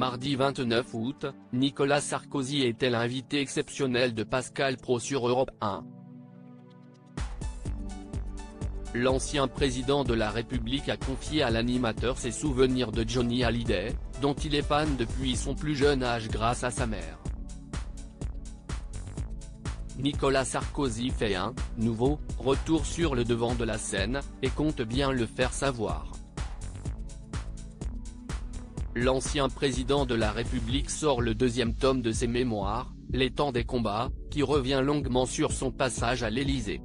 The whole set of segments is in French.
Mardi 29 août, Nicolas Sarkozy était l'invité exceptionnel de Pascal Praud sur Europe 1. L'ancien président de la République a confié à l'animateur ses souvenirs de Johnny Hallyday, dont il est fan depuis son plus jeune âge grâce à sa mère. Nicolas Sarkozy fait un nouveau retour sur le devant de la scène, et compte bien le faire savoir. L'ancien président de la République sort le deuxième tome de ses mémoires, Les temps des combats, qui revient longuement sur son passage à l'Élysée.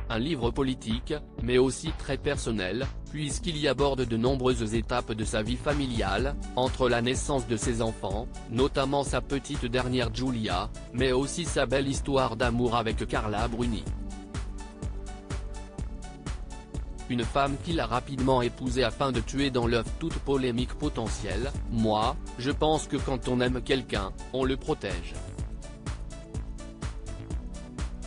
Un livre politique, mais aussi très personnel, puisqu'il y aborde de nombreuses étapes de sa vie familiale, entre la naissance de ses enfants, notamment sa petite dernière Giulia, mais aussi sa belle histoire d'amour avec Carla Bruni. Une femme qu'il a rapidement épousée afin de tuer dans l'œuf toute polémique potentielle. Moi, je pense que quand on aime quelqu'un, on le protège.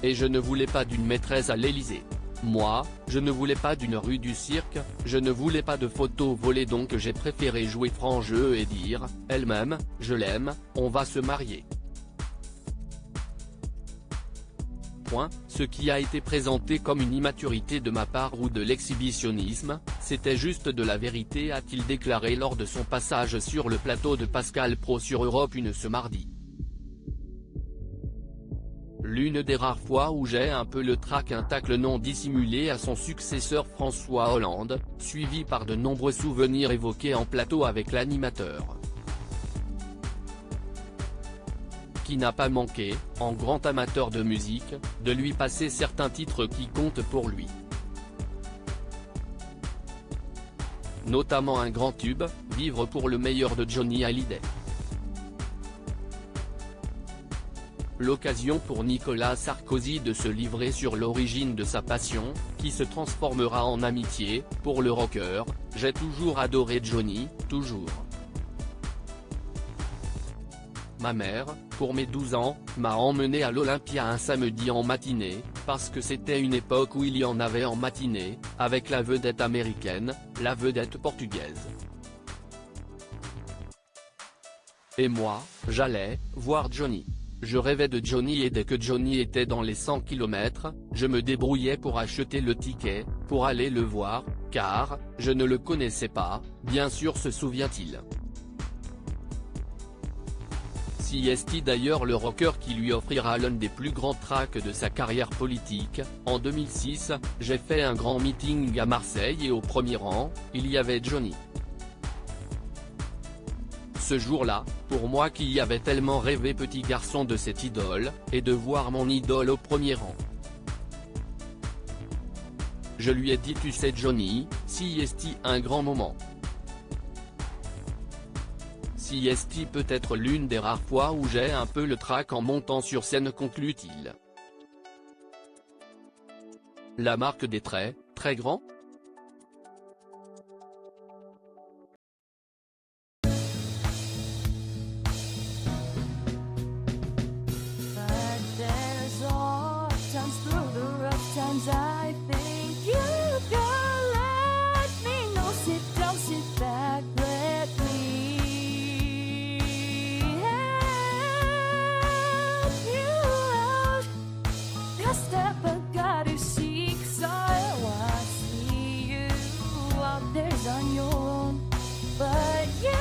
Et je ne voulais pas d'une maîtresse à l'Élysée. Moi, je ne voulais pas d'une rue du cirque, je ne voulais pas de photos volées, donc j'ai préféré jouer franc jeu et dire, elle m'aime, je l'aime, on va se marier. Ce qui a été présenté comme une immaturité de ma part ou de l'exhibitionnisme, c'était juste de la vérité, a-t-il déclaré lors de son passage sur le plateau de Pascal Praud sur Europe 1 ce mardi. L'une des rares fois où j'ai un peu le trac, un tacle non dissimulé à son successeur François Hollande, suivi par de nombreux souvenirs évoqués en plateau avec l'animateur. Qui n'a pas manqué, en grand amateur de musique, de lui passer certains titres qui comptent pour lui. Notamment un grand tube, Vivre pour le meilleur de Johnny Hallyday. L'occasion pour Nicolas Sarkozy de se livrer sur l'origine de sa passion, qui se transformera en amitié, pour le rocker. J'ai toujours adoré Johnny, toujours. Ma mère, pour mes 12 ans, m'a emmené à l'Olympia un samedi en matinée, parce que c'était une époque où il y en avait en matinée, avec la vedette américaine, la vedette portugaise. Et moi, j'allais voir Johnny. Je rêvais de Johnny et dès que Johnny était dans les 100 km, je me débrouillais pour acheter le ticket, pour aller le voir, car, je ne le connaissais pas, bien sûr, se souvient-il. CST d'ailleurs, le rocker qui lui offrira l'un des plus grands tracks de sa carrière politique. En 2006, j'ai fait un grand meeting à Marseille et au premier rang, il y avait Johnny. Ce jour-là, pour moi qui y avait tellement rêvé petit garçon de cette idole, et de voir mon idole au premier rang. Je lui ai dit, tu sais Johnny, CST, un grand moment. CST peut être l'une des rares fois où j'ai un peu le trac en montant sur scène, conclut-il. La marque des traits, très grands ? On your own, but yeah.